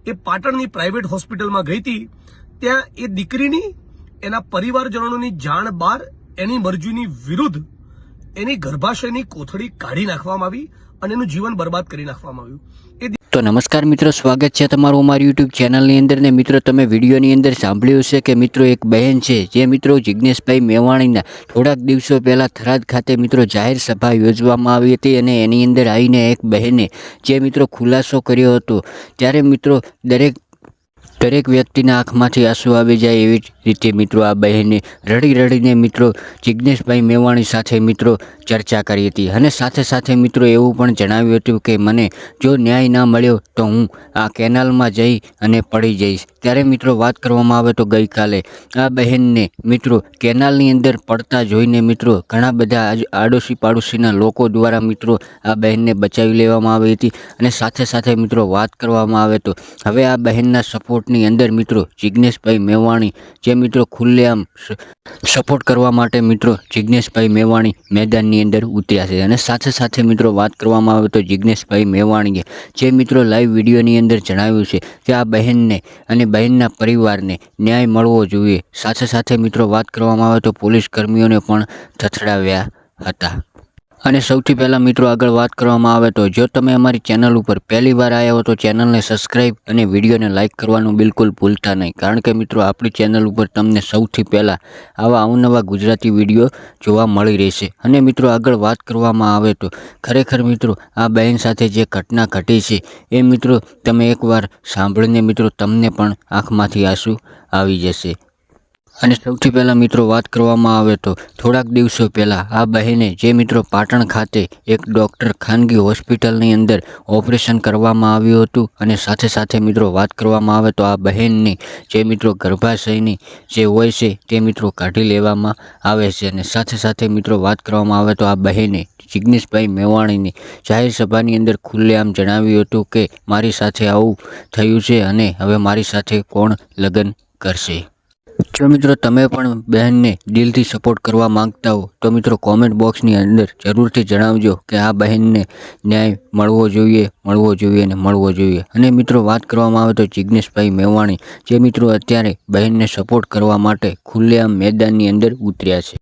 એ પાટણની પ્રાઇવેટ હોસ્પિટલમાં ગઈ હતી. ત્યાં એ દીકરીની એના પરિવારજનોની જાણ બહાર એની મરજીની વિરુદ્ધ એની ગર્ભાશયની કોથળી કાઢી નાખવામાં આવી અને એનું જીવન બરબાદ કરી નાખવામાં આવ્યું. તો નમસ્કાર મિત્રો, સ્વાગત છે તમારું અમારી યુટ્યુબ ચેનલની અંદર. ને મિત્રો, તમે વિડીયોની અંદર સાંભળ્યું છે કે મિત્રો એક બહેન છે જે મિત્રો જિજ્ઞેશભાઈ મેવાણીના થોડાક દિવસો પહેલાં થરાદ ખાતે મિત્રો જાહેર સભા યોજવામાં આવી હતી અને એની અંદર આવીને એક બહેને જે મિત્રો ખુલાસો કર્યો હતો, ત્યારે મિત્રો દરેક વ્યક્તિના આંખમાંથી આંસુ આવી જાય એવી રીતે મિત્રો આ બહેને રડી રડીને મિત્રો જિજ્ઞેશભાઈ મેવાણી સાથે મિત્રો ચર્ચા કરી હતી અને સાથે સાથે મિત્રો એવું પણ જણાવ્યું હતું કે મને જો ન્યાય ના મળ્યો તો હું આ કેનાલમાં જઈ અને પડી જઈશ. ત્યારે મિત્રો વાત કરવામાં આવે તો ગઈકાલે આ બહેનને મિત્રો કેનાલની અંદર પડતા જોઈને મિત્રો ઘણા બધા આડોશી પાડોશીના લોકો દ્વારા મિત્રો આ બહેનને બચાવી લેવામાં આવી હતી અને સાથે સાથે મિત્રો વાત કરવામાં આવે તો હવે આ બહેનના સપોર્ટની અંદર મિત્રો જિજ્ઞેશભાઈ મેવાણી જે મિત્રો ખુલ્લેઆમ સપોર્ટ કરવા માટે મિત્રો જિજ્ઞેશભાઈ મેવાણી મેદાનની અંદર ઉતર્યા છે. અને સાથે સાથે મિત્રો વાત કરવામાં આવે તો જિજ્ઞેશભાઈ મેવાણીએ જે મિત્રો લાઈવ વિડીયોની અંદર જણાવ્યું છે કે આ બહેનને અને બહેનના પરિવારને ન્યાય મળવો જોઈએ. સાથે સાથે મિત્રો વાત કરવામાં આવે તો પોલીસ કર્મીઓને પણ થથડાવ્યા હતા. અને સૌથી પહેલાં મિત્રો આગળ વાત કરવામાં આવે તો જો તમે અમારી ચેનલ ઉપર પહેલી વાર આવ્યા હો તો ચેનલને સબસ્ક્રાઈબ અને વિડીયોને લાઇક કરવાનું બિલકુલ ભૂલતા નહીં, કારણ કે મિત્રો આપણી ચેનલ ઉપર તમને સૌથી પહેલાં આવા અવનવા ગુજરાતી વિડીયો જોવા મળી રહેશે. અને મિત્રો આગળ વાત કરવામાં આવે તો ખરેખર મિત્રો આ બહેન સાથે જે ઘટના ઘટી છે એ મિત્રો તમે એકવાર સાંભળીને મિત્રો તમને પણ આંખમાંથી આંસુ આવી જશે. અને સૌથી પહેલાં મિત્રો વાત કરવામાં આવે તો થોડાક દિવસો પહેલાં આ બહેને જે મિત્રો પાટણ ખાતે એક ડૉક્ટર ખાનગી હોસ્પિટલની અંદર ઓપરેશન કરવામાં આવ્યું હતું અને સાથે સાથે મિત્રો વાત કરવામાં આવે તો આ બહેનની જે મિત્રો ગર્ભાશયની જે હોય છે તે મિત્રો કાઢી લેવામાં આવે છે. અને સાથે સાથે મિત્રો વાત કરવામાં આવે તો આ બહેને જિજ્ઞેશભાઈ મેવાણીની જાહેર સભાની અંદર ખુલ્લેઆમ જણાવ્યું હતું કે મારી સાથે આવું થયું છે અને હવે મારી સાથે કોણ લગ્ન કરશે. જો મિત્રો તમે પણ બહેનને દિલથી સપોર્ટ કરવા માંગતા હો તો મિત્રો કોમેન્ટ બોક્સની અંદર જરૂરથી જણાવજો કે આ બહેનને ન્યાય મળવો જોઈએ અને મળવો જોઈએ. અને મિત્રો વાત કરવામાં આવે તો જિજ્ઞેશભાઈ મેવાણી જે મિત્રો અત્યારે બહેનને સપોર્ટ કરવા માટે ખુલ્લેઆમ મેદાનની અંદર ઉતર્યા છે.